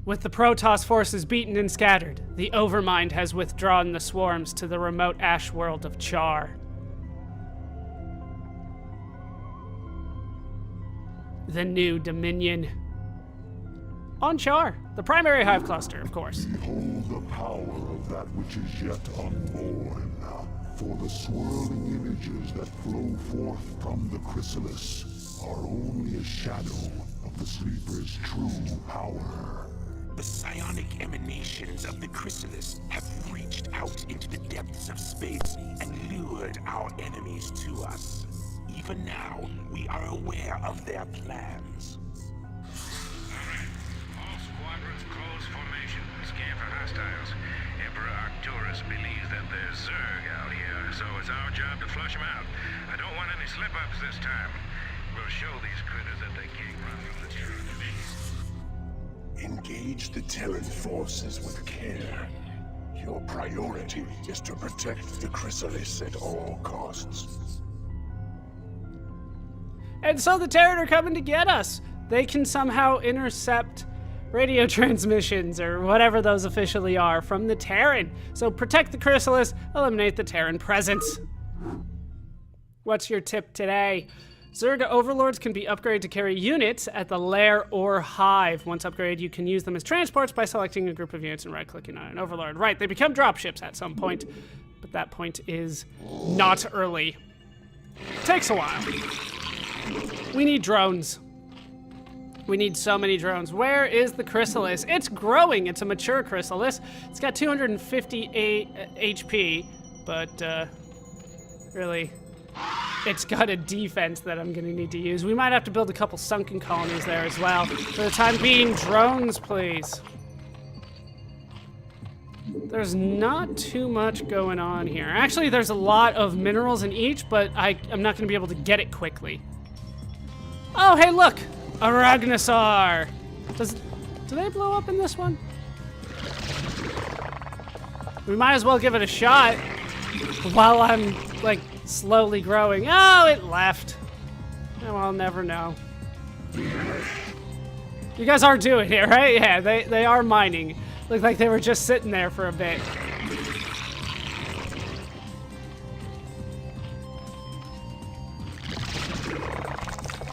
With the Protoss forces beaten and scattered, the Overmind has withdrawn the swarms to the remote ash world of Char. The new Dominion. On Char, the primary hive cluster, of course. Behold the power of that which is yet unborn. For the swirling images that flow forth from the chrysalis are only a shadow of the sleeper's true power. The psionic emanations of the chrysalis have reached out into the depths of space and lured our enemies to us. Even now, we are aware of their plans. All squadrons close formation. Scan for hostiles. Emperor Arcturus believes that there's zerg out here, so it's our job to flush them out. I don't want any slip-ups this time. We'll show these critters that they can't run from the truth. Engage the Terran forces with care. Your priority is to protect the chrysalis at all costs. And so the Terran are coming to get us. They can somehow intercept radio transmissions, or whatever those officially are, from the Terran. So protect the chrysalis, eliminate the Terran presence. What's your tip today? Zerg overlords can be upgraded to carry units at the lair or hive. Once upgraded, you can use them as transports by selecting a group of units and right-clicking on an overlord. Right, they become dropships at some point, but that point is not early. Takes a while. We need drones. We need so many drones. Where is the chrysalis? It's growing. It's a mature chrysalis. It's got 258 HP, but really, it's got a defense that I'm gonna need to use. We might have to build a couple sunken colonies there as well. For the time being, drones, please. There's not too much going on here. Actually, there's a lot of minerals in each, but I'm not gonna be able to get it quickly. Oh, hey, look! A Ragnarsar! Do they blow up in this one? We might as well give it a shot while I'm, like, slowly growing. Oh, it left. Oh, I'll never know. You guys are doing it, right? Yeah, they are mining. Looked like they were just sitting there for a bit.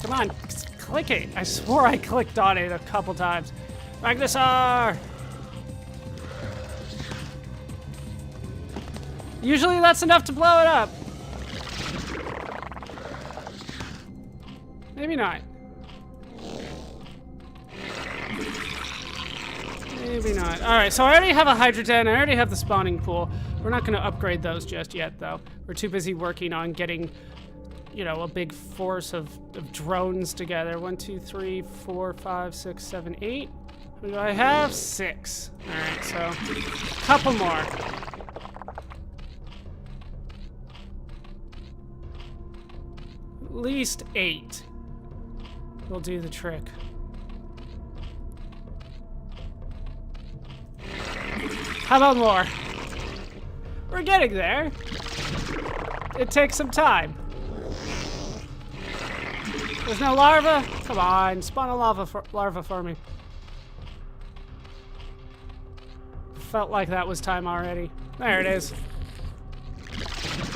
Come on, click it. I swore I clicked on it a couple times. Ragnarsar! Usually that's enough to blow it up. Maybe not. Maybe not. Alright, so I already have a Hydrogen, I already have the spawning pool. We're not gonna upgrade those just yet, though. We're too busy working on getting, you know, a big force of drones together. 1, 2, 3, 4, 5, 6, 7, 8. Who do I have? 6. Alright, so a couple more. At least 8 will do the trick. How about more? We're getting there. It takes some time. There's no larva? Come on, spawn a larva for me. Felt like that was time already. There it is.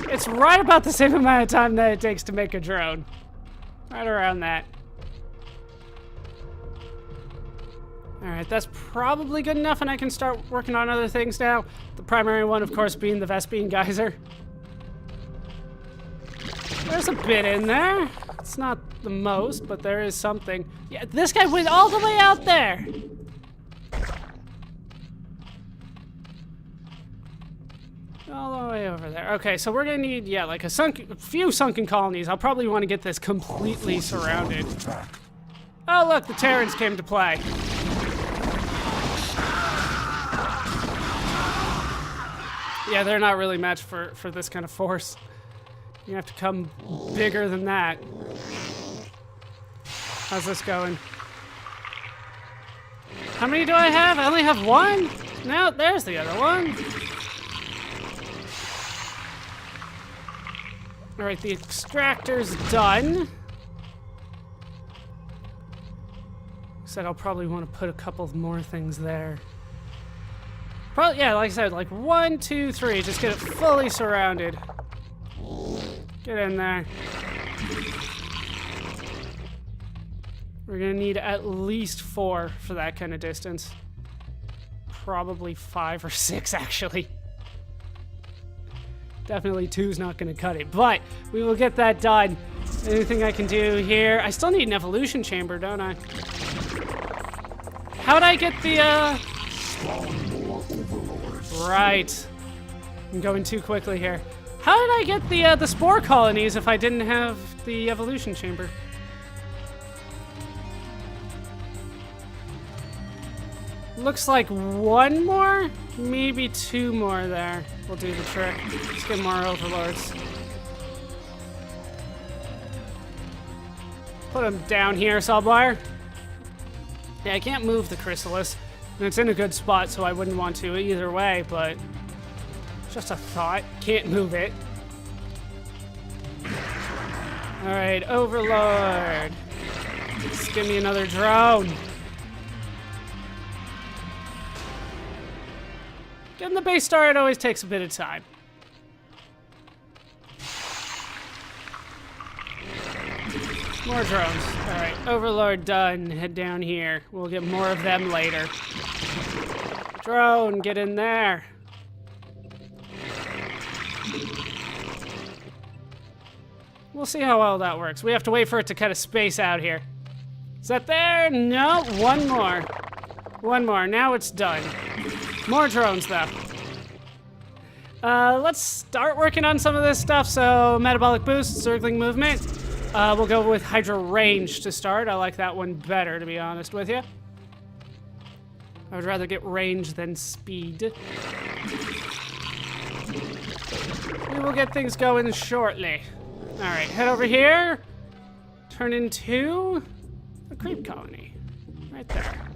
It's right about the same amount of time that it takes to make a drone. Right around that. Alright, that's probably good enough, and I can start working on other things now. The primary one, of course, being the Vespene Geyser. There's a bit in there. It's not the most, but there is something. Yeah, this guy went all the way out there. All the way over there. Okay, so we're gonna need, yeah, like a few sunken colonies. I'll probably want to get this completely surrounded. Oh, look, the Terrans came to play. Yeah, they're not really matched for this kind of force. You have to come bigger than that. How's this going? How many do I have? I only have one? No, there's the other one. All right, the extractor's done. said, I'll probably want to put a couple more things there. Probably, yeah, like I said, like 1, 2, 3. Just get it fully surrounded. Get in there. We're gonna need at least 4 for that kind of distance. Probably 5 or 6, actually. Definitely 2's not gonna cut it, but we will get that done. Anything I can do here? I still need an evolution chamber, don't I? How'd I get the, Right. I'm going too quickly here. How did I get the spore colonies if I didn't have the evolution chamber? Looks like 1 more, maybe 2 more there will do the trick. Let's get more overlords. Put them down here, Subwire. Yeah, I can't move the chrysalis. And it's in a good spot, so I wouldn't want to either way, but just a thought. Can't move it. Alright, Overlord. Just give me another drone. Getting the base started always takes a bit of time. More drones. Alright, Overlord done. Head down here. We'll get more of them later. Drone, get in there. We'll see how well that works. We have to wait for it to kind of space out here. Is that there? No, 1 more. 1 more. Now it's done. More drones, though. Let's start working on some of this stuff. So, metabolic boost, circling movement. We'll go with Hydra range to start. I like that one better, to be honest with you. I would rather get range than speed. We will get things going shortly. Alright, head over here. Turn into a creep colony. Right there.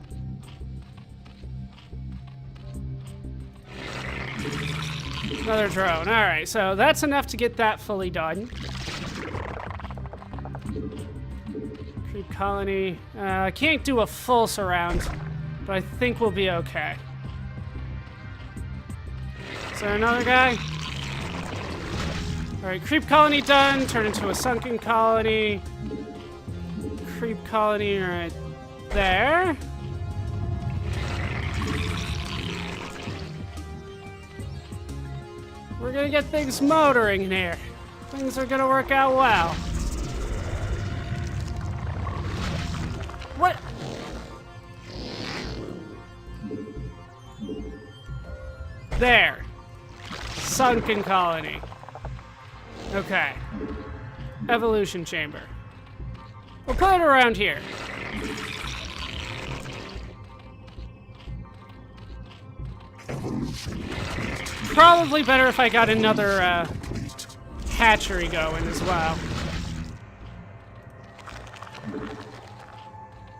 Another drone. Alright, so that's enough to get that fully done. Creep colony. I can't do a full surround, but I think we'll be okay. Is there another guy? Alright, creep colony done. Turn into a sunken colony. Creep colony right there. We're gonna get things motoring in here. Things are gonna work out well. What? There. Sunken colony. Okay. Evolution chamber. We'll put it around here. Probably better if I got another hatchery going as well.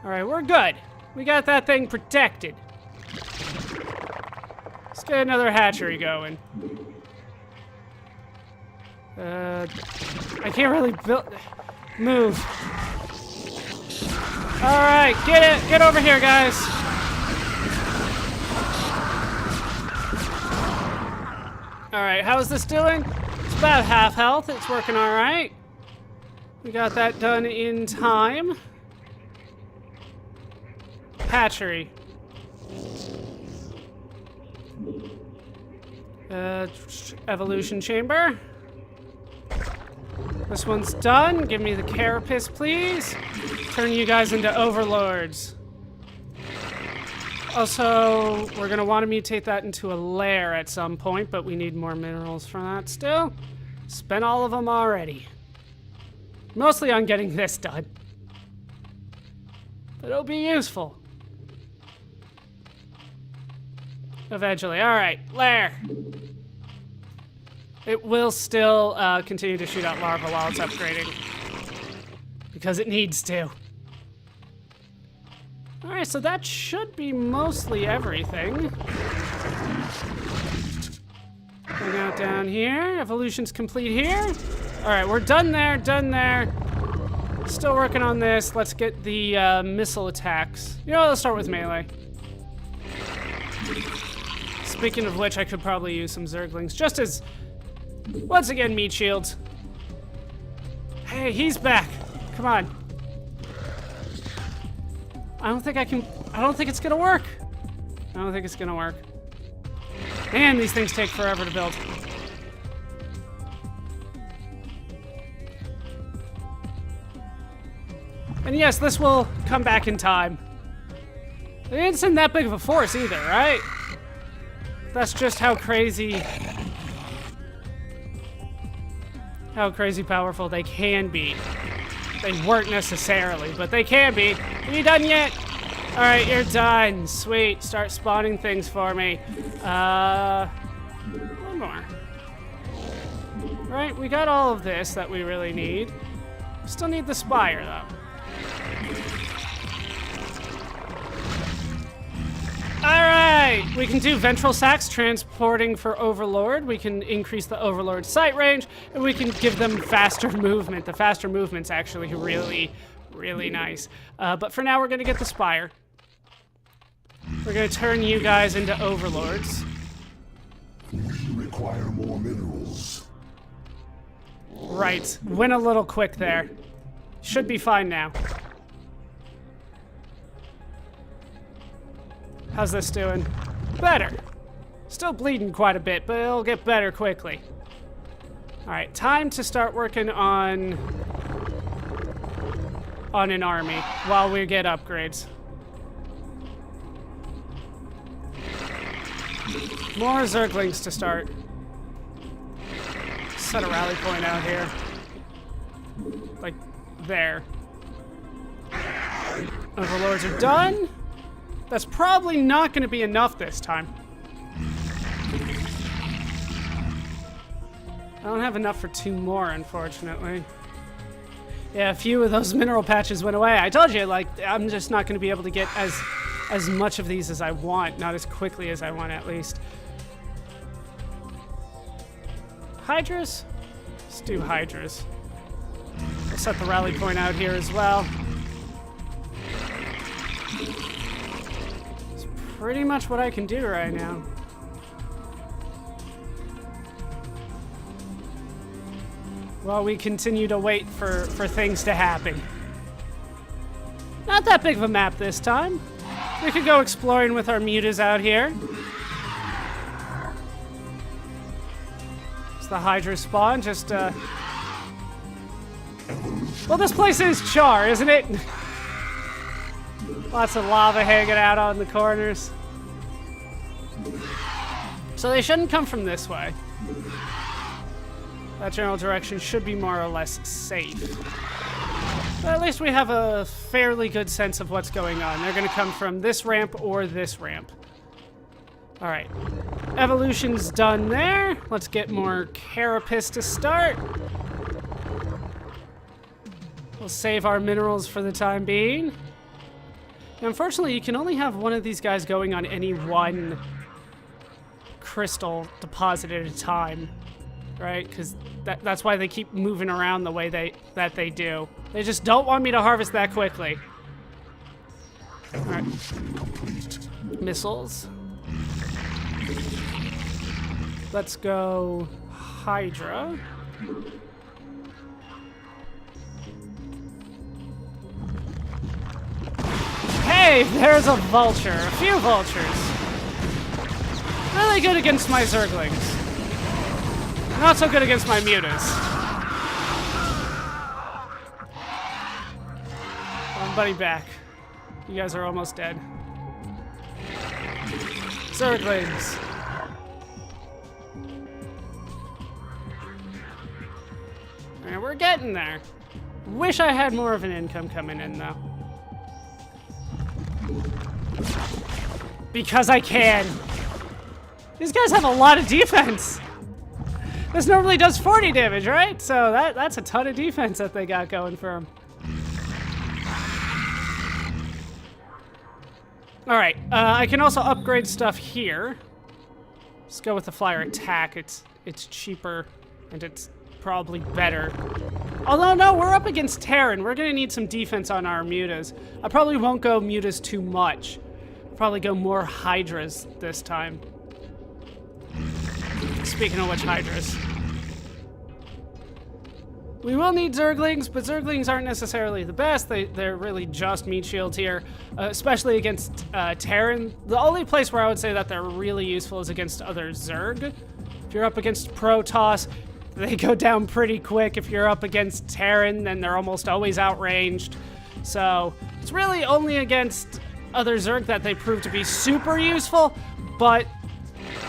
Alright, we're good. We got that thing protected. Let's get another hatchery going. I can't really move. Alright, get over here, guys. Alright, how's this doing? It's about half health. It's working alright. We got that done in time. Hatchery. Evolution chamber. This one's done. Give me the carapace, please. Turn you guys into overlords. Also, we're gonna want to mutate that into a lair at some point, but we need more minerals for that still. Spent all of them already. Mostly on getting this done. But it'll be useful. Eventually. Alright, lair. It will still continue to shoot out larva while it's upgrading. Because it needs to. Alright, so that should be mostly everything. Hang out down here. Evolution's complete here. Alright, we're done there, done there. Still working on this. Let's get the missile attacks. You know, let's start with melee. Speaking of which, I could probably use some zerglings just as, once again, meat shields. Hey, he's back. Come on. I don't think it's gonna work. I don't think it's gonna work. Man, these things take forever to build. And yes, this will come back in time. It didn't seem that big of a force either, right? That's just how crazy powerful they can be. They weren't necessarily, but they can be. Are you done yet? All right, you're done. Sweet. Start spawning things for me. One more. Right, we got all of this that we really need. Still need the spire, though. Alright, we can do ventral sacks transporting for Overlord. We can increase the Overlord sight range, and we can give them faster movement. The faster movement's actually really, really nice. But for now, we're gonna get the spire. We're gonna turn you guys into Overlords. We require more minerals. Right, went a little quick there. Should be fine now. How's this doing? Better. Still bleeding quite a bit, but it'll get better quickly. All right, time to start working on an army while we get upgrades. More zerglings to start. Set a rally point out here. Like there. Overlords are done. That's probably not going to be enough this time. I don't have enough for 2 more, unfortunately. Yeah, a few of those mineral patches went away. I told you, like, I'm just not going to be able to get as much of these as I want. Not as quickly as I want, at least. Hydras? Let's do Hydras. We'll set the rally point out here as well. Pretty much what I can do right now. While we continue to wait for things to happen. Not that big of a map this time. We could go exploring with our mutas out here. It's the Hydra spawn, just well, this place is Char, isn't it? Lots of lava hanging out on the corners. So they shouldn't come from this way. That general direction should be more or less safe. But at least we have a fairly good sense of what's going on. They're going to come from this ramp or this ramp. All right. Evolution's done there. Let's get more carapace to start. We'll save our minerals for the time being. Now, unfortunately, you can only have one of these guys going on any one crystal deposit at a time, right? Because that's why they keep moving around the way that they do. They just don't want me to harvest that quickly. All right. Missiles. Let's go Hydra. Hey, there's a vulture. A few vultures. Really good against my zerglings. Not so good against my mutas. Buddy back. You guys are almost dead. Zerglings. Alright, we're getting there. Wish I had more of an income coming in, though. Because I can. These guys have a lot of defense. This normally does 40 damage, right? So that's a ton of defense that they got going for them. All right, I can also upgrade stuff here. Let's go with the flyer attack. It's cheaper and it's probably better. Although, no, we're up against Terran. We're gonna need some defense on our mutas. I probably won't go mutas too much. Probably go more hydras this time. Speaking of which, hydras. We will need zerglings, but zerglings aren't necessarily the best. They're really just meat shields here, especially against Terran. The only place where I would say that they're really useful is against other zerg. If you're up against Protoss, they go down pretty quick. If you're up against Terran, then they're almost always outranged. So it's really only against other zerg that they prove to be super useful, but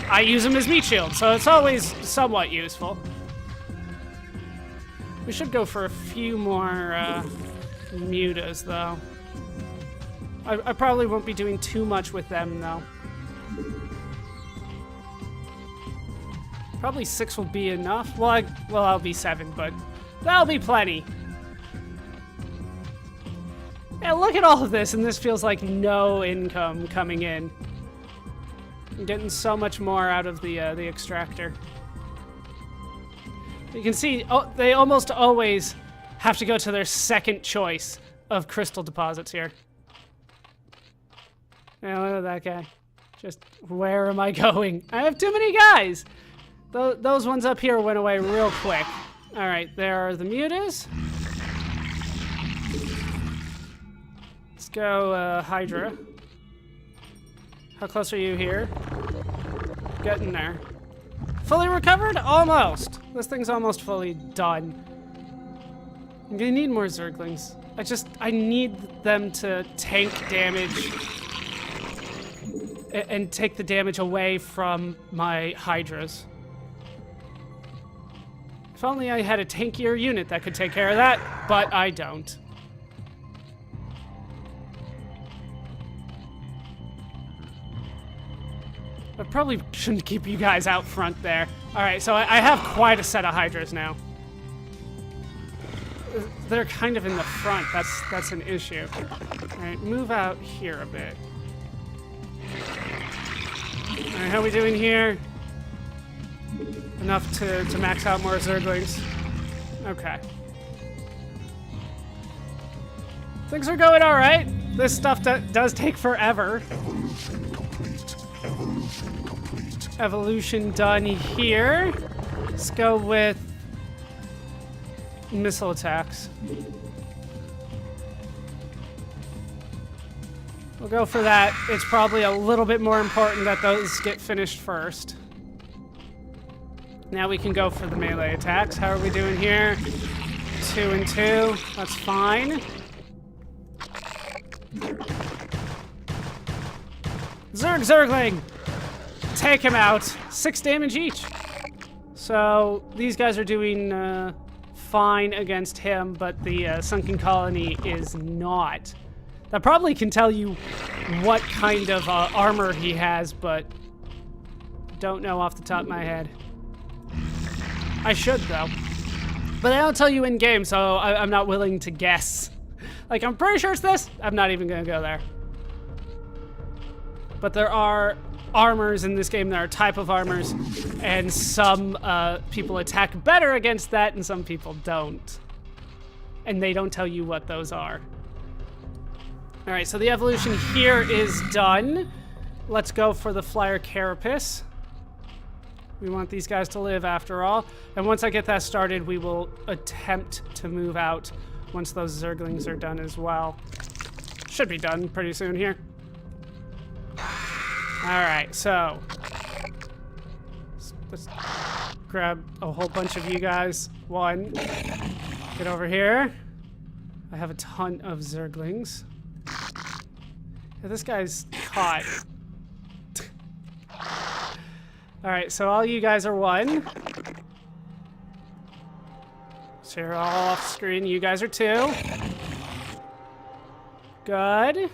I use them as meat shields, so it's always somewhat useful. We should go for a few more mutas, though. I probably won't be doing too much with them, though. Probably 6 will be enough. Well, I'll be 7, but that'll be plenty. Yeah, look at all of this, and this feels like no income coming in. I'm getting so much more out of the extractor. You can see they almost always have to go to their second choice of crystal deposits here. Yeah, look at that guy. Just, where am I going? I have too many guys! Those ones up here went away real quick. Alright, there are the mutas. Let's go, Hydra. How close are you here? Getting there. Fully recovered? Almost. This thing's almost fully done. I'm gonna need more zerglings. I need them to tank damage and take the damage away from my hydras. If only I had a tankier unit that could take care of that, but I don't. I probably shouldn't keep you guys out front there. All right, so I have quite a set of hydras now. They're kind of in the front. That's an issue. All right, move out here a bit. All right, how are we doing here? Enough to max out more zerglings. Okay. Things are going all right. This stuff does take forever. Evolution complete. Evolution complete. Evolution done here. Let's go with missile attacks. We'll go for that. It's probably a little bit more important that those get finished first. Now we can go for the melee attacks. How are we doing here? 2 and 2. That's fine. Zergling! Take him out. 6 damage each. So these guys are doing fine against him, but the Sunken Colony is not. That probably can tell you what kind of armor he has, but don't know off the top of my head. I should, though. But I don't tell you in game, so I'm not willing to guess. Like, I'm pretty sure it's this. I'm not even gonna go there. But there are armors in this game. There are type of armors, and some people attack better against that, and some people don't. And they don't tell you what those are. All right, so the evolution here is done. Let's go for the Flyer Carapace. We want these guys to live after all. And once I get that started, we will attempt to move out once those zerglings are done as well. Should be done pretty soon here. All right, so let's grab a whole bunch of you guys. 1, get over here. I have a ton of zerglings. Yeah, this guy's caught. All right, so all you guys are 1. So you're all off screen. You guys are 2. Good.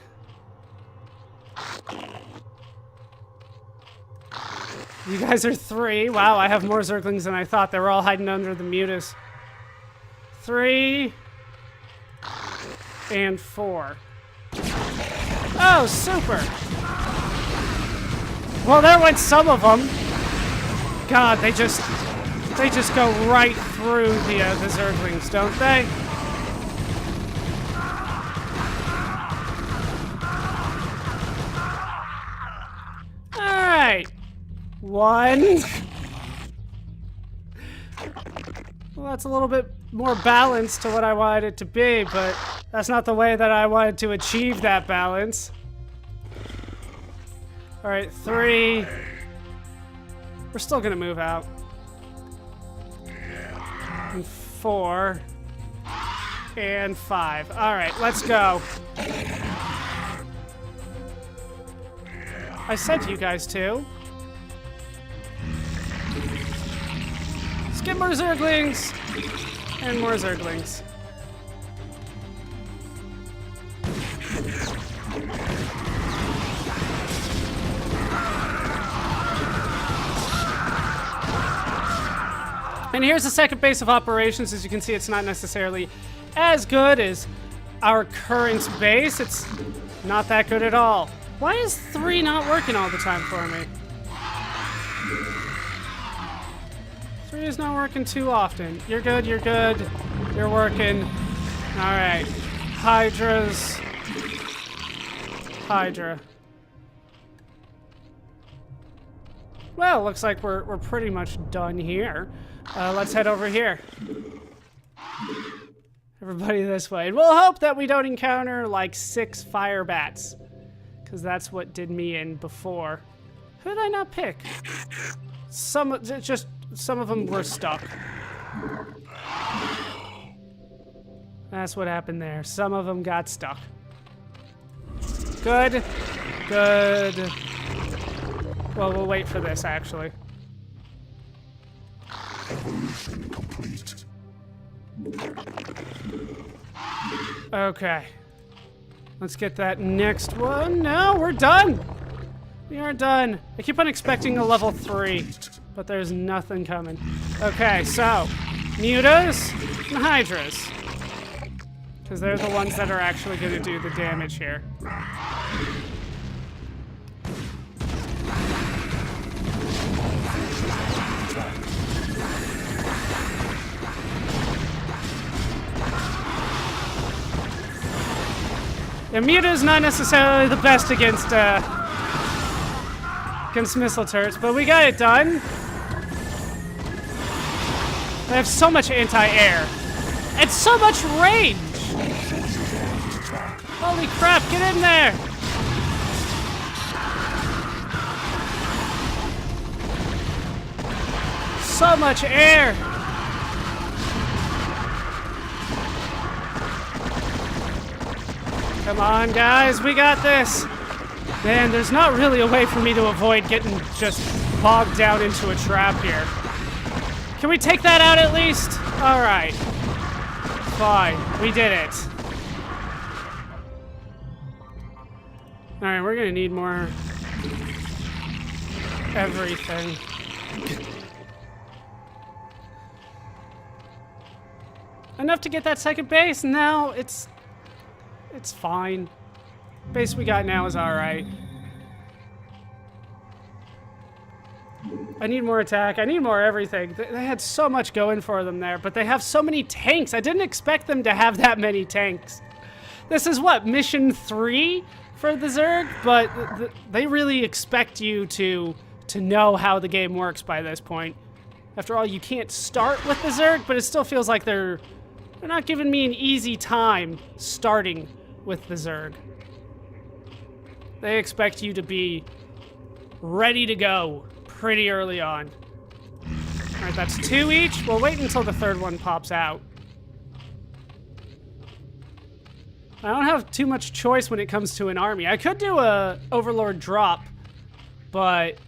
You guys are 3. Wow, I have more zerglings than I thought. They were all hiding under the mutas. 3 and 4. Oh, super. Well, there went some of them. God, they just They just go right through the zerglings, don't they? Alright. One. Well, that's a little bit more balanced to what I wanted it to be, but that's not the way that I wanted to achieve that balance. Alright, 3. We're still gonna move out. And 4. And 5. Alright, let's go. I said to you guys to. Let's get more zerglings. And more zerglings. And here's the second base of operations. As you can see, it's not necessarily as good as our current base. It's not that good at all. Why is 3 not working all the time for me? 3 is not working too often. You're good, you're good. You're working. Alright. Hydras. Hydra. Well, looks like we're pretty much done here. Let's head over here. Everybody this way. And we'll hope that we don't encounter like 6 fire bats. Because that's what did me in before. Who did I not pick? Some of them were stuck. That's what happened there. Some of them got stuck. Good. Good. Well, we'll wait for this, actually. Evolution complete. Okay. Let's get that next one. No, we're done. We are done. I keep on expecting a level 3, but there's nothing coming. Okay, so mutas and hydras. Because they're the ones that are actually going to do the damage here. Yeah, Muta is not necessarily the best against missile turrets, but we got it done. They have so much anti-air. And so much range! Holy crap, get in there! So much air! Come on, guys, we got this! Man, there's not really a way for me to avoid getting just bogged down into a trap here. Can we take that out at least? Alright. Fine, we did it. Alright, we're gonna need more everything. Enough to get that second base, now it's fine. Base we got now is alright. I need more attack. I need more everything. They had so much going for them there, but they have so many tanks. I didn't expect them to have that many tanks. This is what, mission 3 for the Zerg? But they really expect you to know how the game works by this point. After all, you can't start with the Zerg, but it still feels like they're not giving me an easy time starting with the Zerg. They expect you to be ready to go pretty early on. Alright, that's 2 each. We'll wait until the third one pops out. I don't have too much choice when it comes to an army. I could do a Overlord drop, but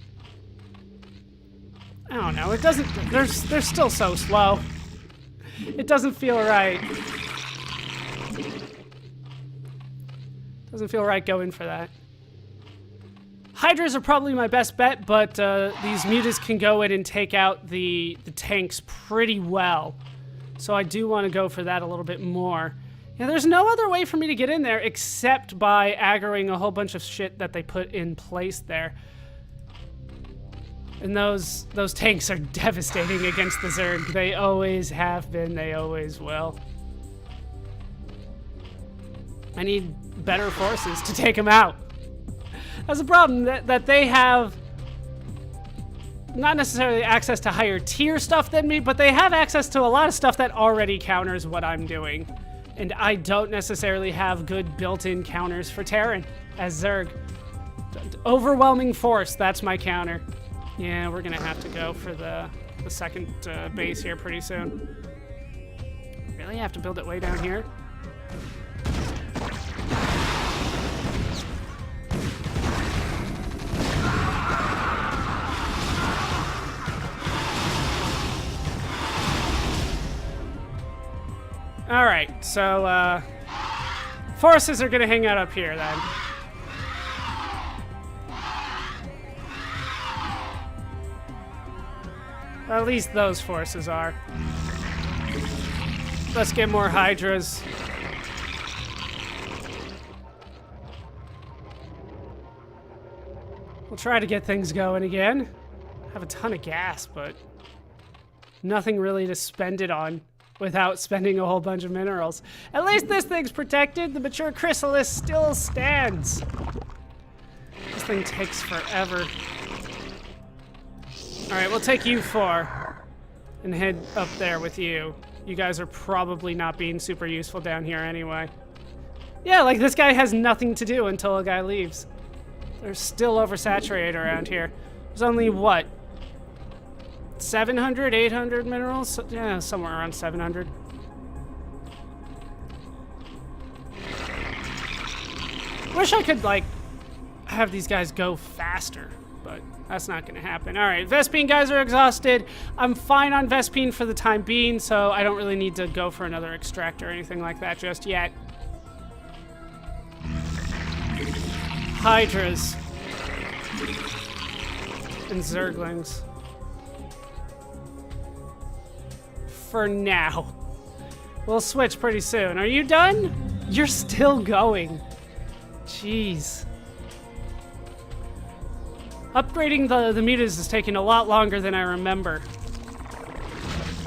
I don't know. It doesn't. They're still so slow. It doesn't feel right. Doesn't feel right going for that. Hydras are probably my best bet, but these mutas can go in and take out the tanks pretty well. So I do want to go for that a little bit more. Yeah, there's no other way for me to get in there except by aggroing a whole bunch of shit that they put in place there. And those tanks are devastating against the zerg. They always have been, they always will. I need better forces to take them out. That's the problem, that they have not necessarily access to higher tier stuff than me, but they have access to a lot of stuff that already counters what I'm doing. And I don't necessarily have good built-in counters for Terran as Zerg. Overwhelming force, that's my counter. Yeah, we're gonna have to go for the second base here pretty soon. Really have to build it way down here? All right, so forces are gonna hang out up here then. At least those forces are. Let's get more Hydras. We'll try to get things going again. Have a ton of gas, but nothing really to spend it on without spending a whole bunch of minerals. At least this thing's protected. The mature chrysalis still stands. This thing takes forever. All right, we'll take you 4 and head up there with you. You guys are probably not being super useful down here anyway. Yeah, like this guy has nothing to do until a guy leaves. They're still oversaturated around here. There's only, what, 700, 800 minerals? Yeah, somewhere around 700. Wish I could, like, have these guys go faster, but that's not gonna happen. All right, Vespene guys are exhausted. I'm fine on Vespene for the time being, so I don't really need to go for another extract or anything like that just yet. Hydras. And Zerglings. For now. We'll switch pretty soon. Are you done? You're still going. Jeez. Upgrading the mutas is taking a lot longer than I remember.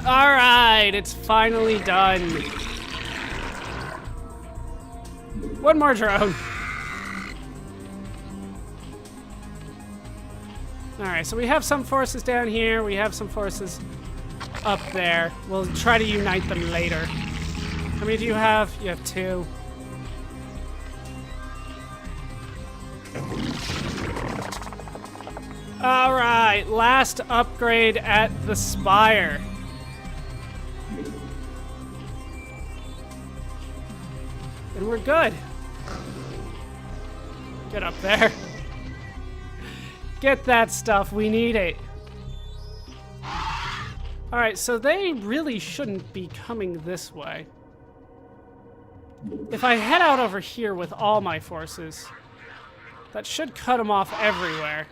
All right, it's finally done. One more drone. All right, so we have some forces down here. We have some forces up there. We'll try to unite them later. How many do you have? You have 2. All right, last upgrade at the Spire. And we're good. Get up there. Get that stuff, we need it. All right, so they really shouldn't be coming this way. If I head out over here with all my forces, that should cut them off everywhere.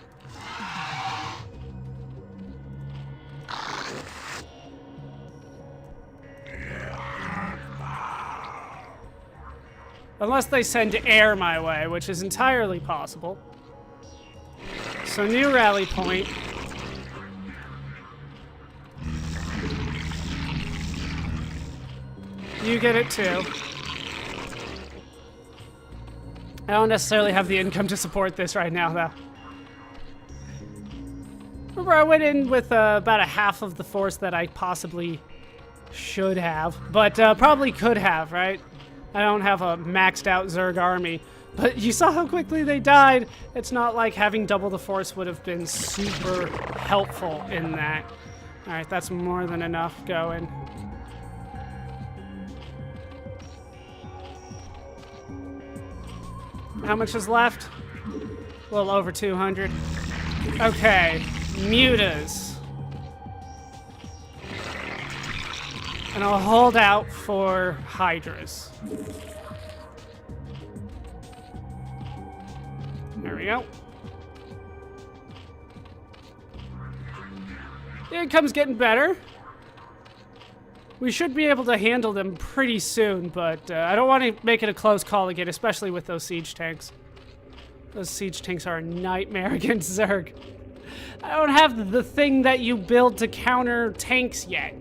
Unless they send air my way, which is entirely possible. So new rally point. You get it too. I don't necessarily have the income to support this right now, though. Remember, I went in with about a half of the force that I possibly should have, but probably could have, right? I don't have a maxed out Zerg army, but you saw how quickly they died. It's not like having double the force would have been super helpful in that. All right, that's more than enough going. How much is left? A little over 200. Okay, mutas. And I'll hold out for Hydras. There we go. The income's getting better. We should be able to handle them pretty soon, but I don't want to make it a close call again, especially with those siege tanks. Those siege tanks are a nightmare against Zerg. I don't have the thing that you build to counter tanks yet.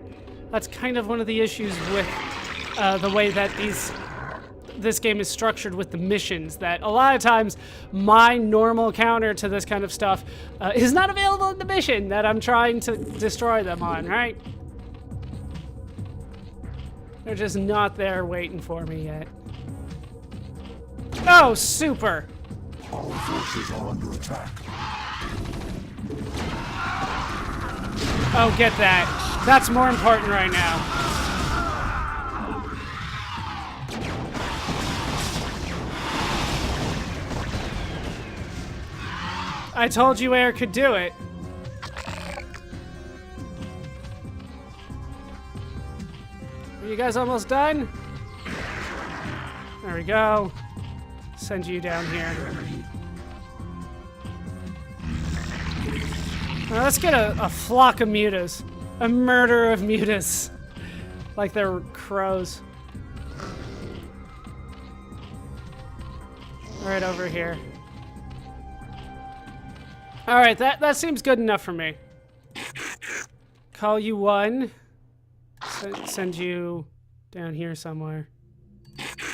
That's kind of one of the issues with the way that this game is structured with the missions, that a lot of times my normal counter to this kind of stuff is not available in the mission that I'm trying to destroy them on, right? They're just not there waiting for me yet. Oh, super! Our forces are under attack. Oh, get that. That's more important right now. I told you air could do it. Are you guys almost done? There we go. Send you down here. Now let's get a flock of mutas. A murder of mutas. Like they're crows. Right over here. Alright, that seems good enough for me. Call you one. Send you down here somewhere.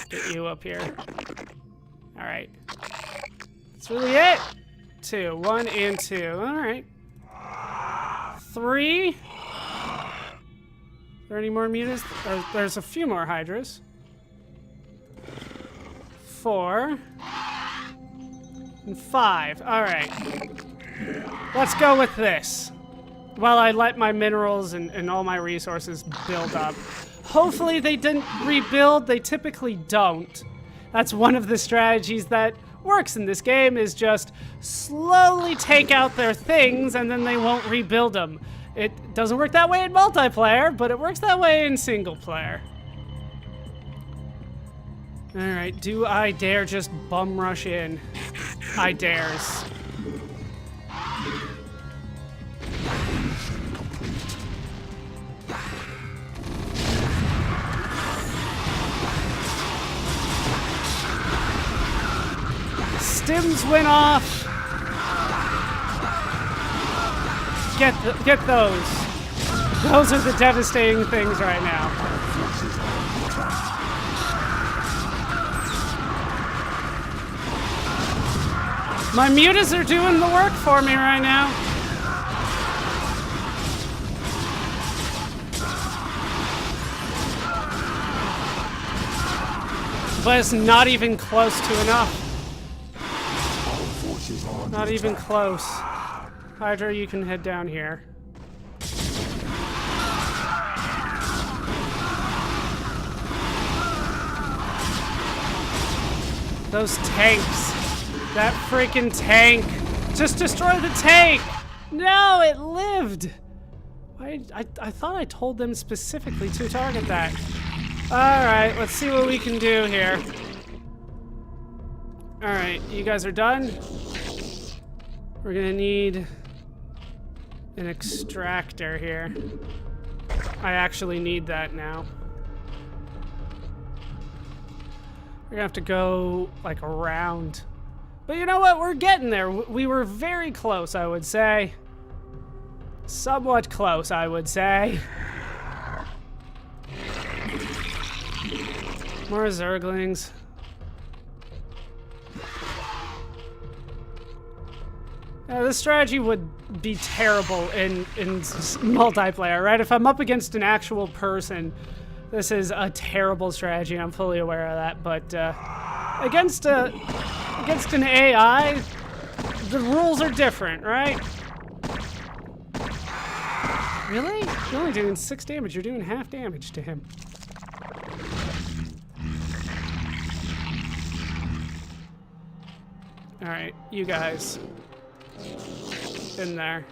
Get you up here. Alright. That's really it. 2. 1 and 2. Alright. 3. Are there any more mutas? There's a few more hydras. 4. And 5. Alright. Let's go with this. While I let my minerals and all my resources build up. Hopefully they didn't rebuild. They typically don't. That's one of the strategies that works in this game, is just slowly take out their things and then they won't rebuild them. It doesn't work that way in multiplayer, but it works that way in single player. Alright, do I dare just bum rush in? I dares. Stims went off. Get those. Those are the devastating things right now. My mutas are doing the work for me right now. But it's not even close to enough. Not even close. Hydra, you can head down here. Those tanks. That freaking tank. Just destroy the tank! No, it lived! I thought I told them specifically to target that. Alright, let's see what we can do here. Alright, you guys are done? We're gonna need an extractor here. I actually need that now. We're gonna have to go, like, around. But you know what? We're getting there. We were very close, I would say. Somewhat close, I would say. More zerglings. This strategy would be terrible in multiplayer, right? If I'm up against an actual person, this is a terrible strategy. I'm fully aware of that. But against an AI, the rules are different, right? Really? You're only doing 6 damage. You're doing half damage to him. All right, you guys. In there.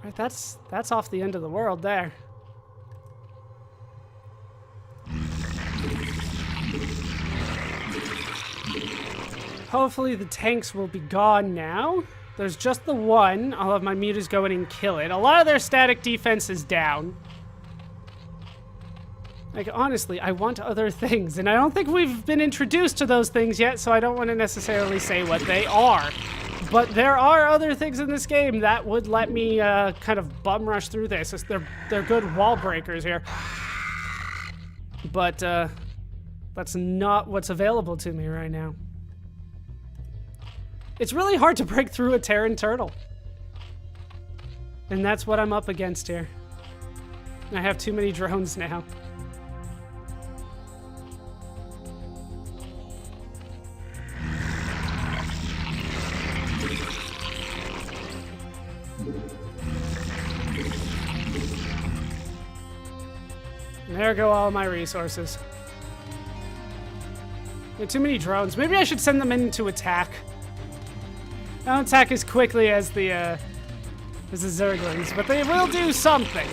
Right, that's off the end of the world there. Hopefully the tanks will be gone now. There's just the one. I'll have my mutas go in and kill it. A lot of their static defense is down. Like, honestly, I want other things, and I don't think we've been introduced to those things yet, so I don't want to necessarily say what they are. But there are other things in this game that would let me kind of bum rush through this. They're good wall breakers here. But that's not what's available to me right now. It's really hard to break through a Terran turtle. And that's what I'm up against here. I have too many drones now. There go all my resources. There are too many drones. Maybe I should send them in to attack. They don't attack as quickly as the zerglings, but they will do something.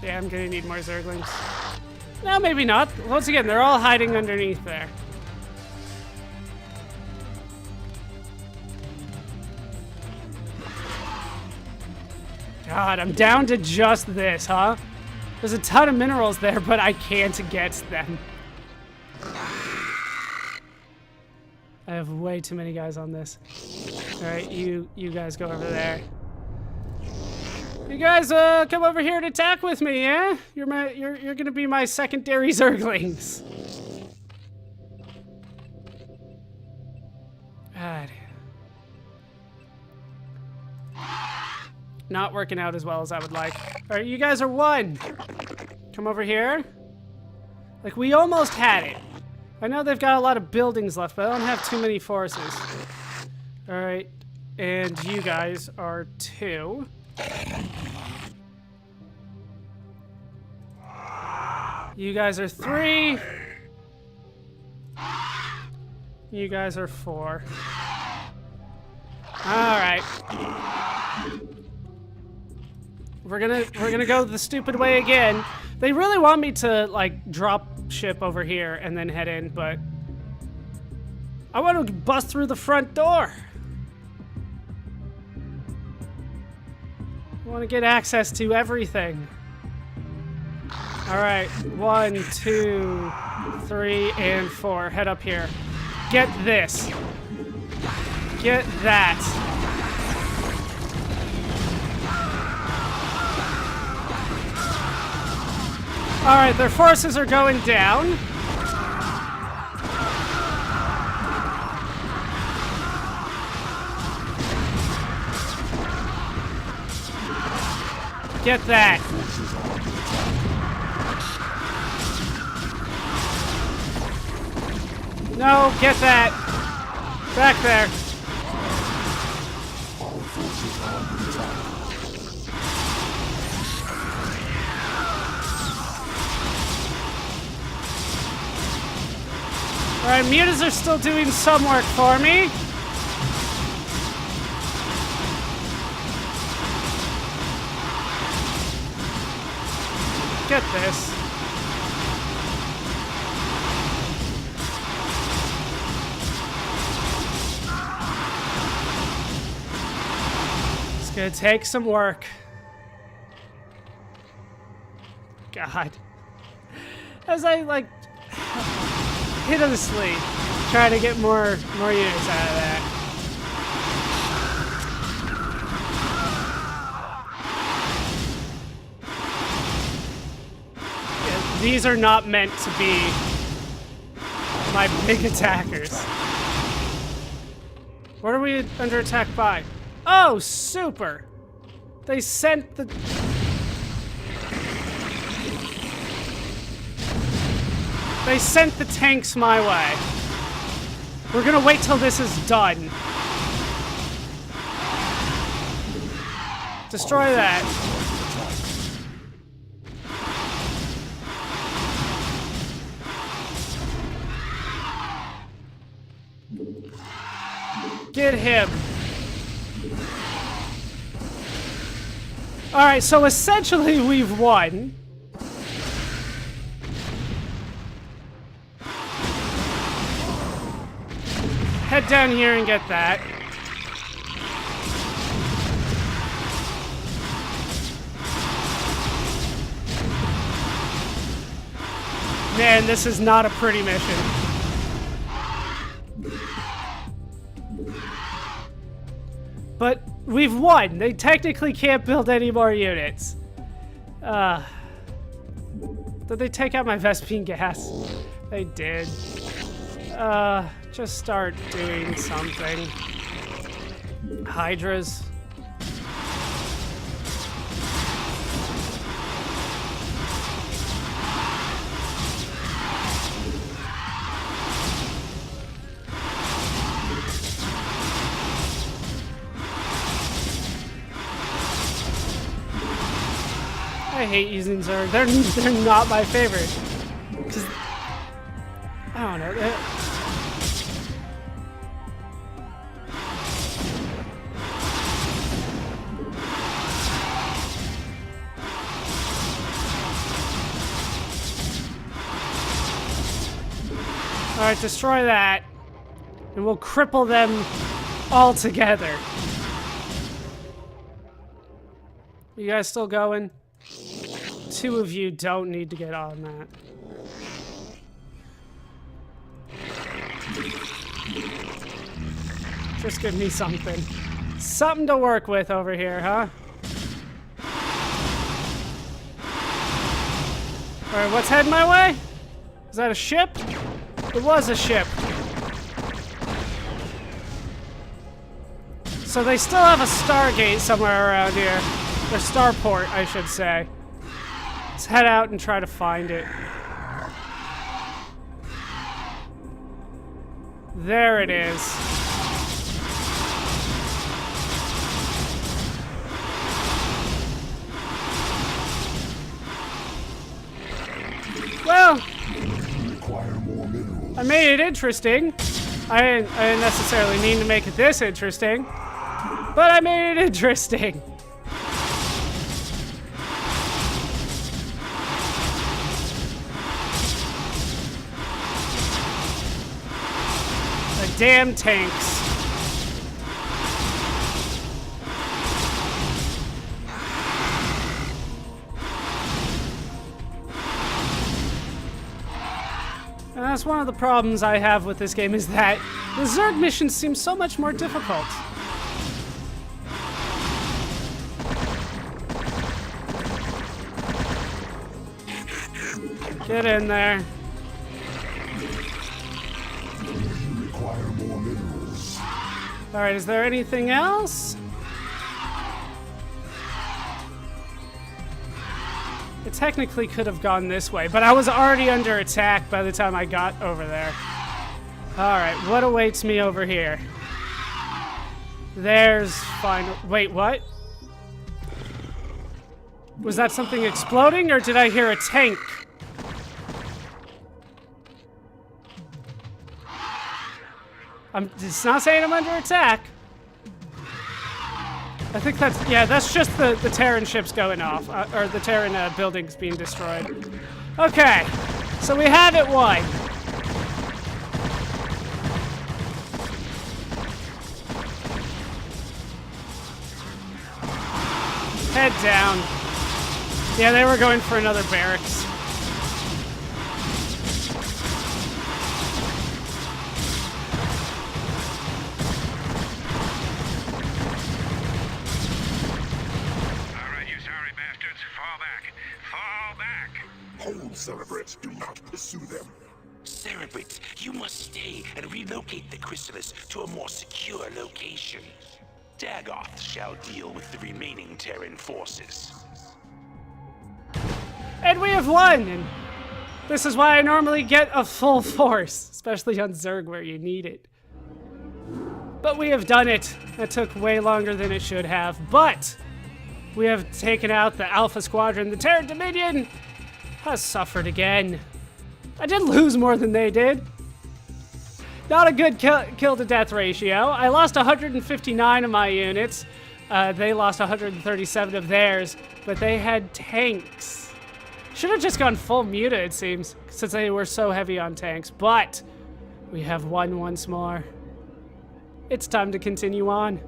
Yeah, I'm gonna need more zerglings. No, maybe not. Once again, they're all hiding underneath there. God, I'm down to just this, huh? There's a ton of minerals there, but I can't get them. I have way too many guys on this. All right, you guys go over there. You guys come over here to attack with me, yeah? You're gonna be my secondary zerglings. God. Not working out as well as I would like. All right, you guys are one. Come over here. Like, we almost had it. I know they've got a lot of buildings left, but I don't have too many forces. All right, and you guys are two. You guys are three. You guys are four. All right. We're gonna go the stupid way again. They really want me to like drop ship over here and then head in, but I want to bust through the front door. I want to get access to everything. All right, 1, 2, 3, and 4. Head up here. Get this. Get that. All right, their forces are going down. Get that. No, get that. Back there. Alright, mutas are still doing some work for me. Get this. It's gonna take some work. God. As I, like, hideously try to get more units out of that. Yeah, these are not meant to be my big attackers. What are we under attack by? Oh, super! They sent the... They sent the tanks my way. We're gonna wait till this is done. Destroy that. Get him. All right, so essentially we've won. Head down here and get that. Man, this is not a pretty mission. But we've won. They technically can't build any more units. Did they take out my Vespine gas? They did. Just start doing something. Hydras. I hate using zerg. They're not my favorite. 'Cause I don't know. All right, destroy that, and we'll cripple them all together. You guys still going? 2 of you don't need to get on that. Just give me something. Something to work with over here, huh? Alright, what's heading my way? Is that a ship? It was a ship. So they still have a Stargate somewhere around here. Or Starport, I should say. Let's head out and try to find it. There it is. Well, I made it interesting. I didn't necessarily mean to make it this interesting, but I made it interesting. The damn tanks. And that's one of the problems I have with this game, is that the Zerg missions seem so much more difficult. Get in there. Require more minerals. Alright, is there anything else? It technically could have gone this way, but I was already under attack by the time I got over there. Alright, what awaits me over here? There's final. Wait, what? Was that something exploding, or did I hear a tank? It's not saying I'm under attack. I think that's just the Terran ships going off, or the Terran buildings being destroyed. Okay, so we have it won. Head down. Yeah, they were going for another barracks. Hold, Cerebrate. Do not pursue them. Cerebrate, you must stay and relocate the chrysalis to a more secure location. Dagoth shall deal with the remaining Terran forces. And we have won! And this is why I normally get a full force, especially on Zerg where you need it. But we have done it. That took way longer than it should have, but we have taken out the Alpha Squadron. The Terran Dominion has suffered again. I did lose more than they did. Not a good kill to death ratio. I lost 159 of my units. They lost 137 of theirs, but they had tanks. Should have just gone full muta, it seems, since they were so heavy on tanks, but we have won once more. It's time to continue on.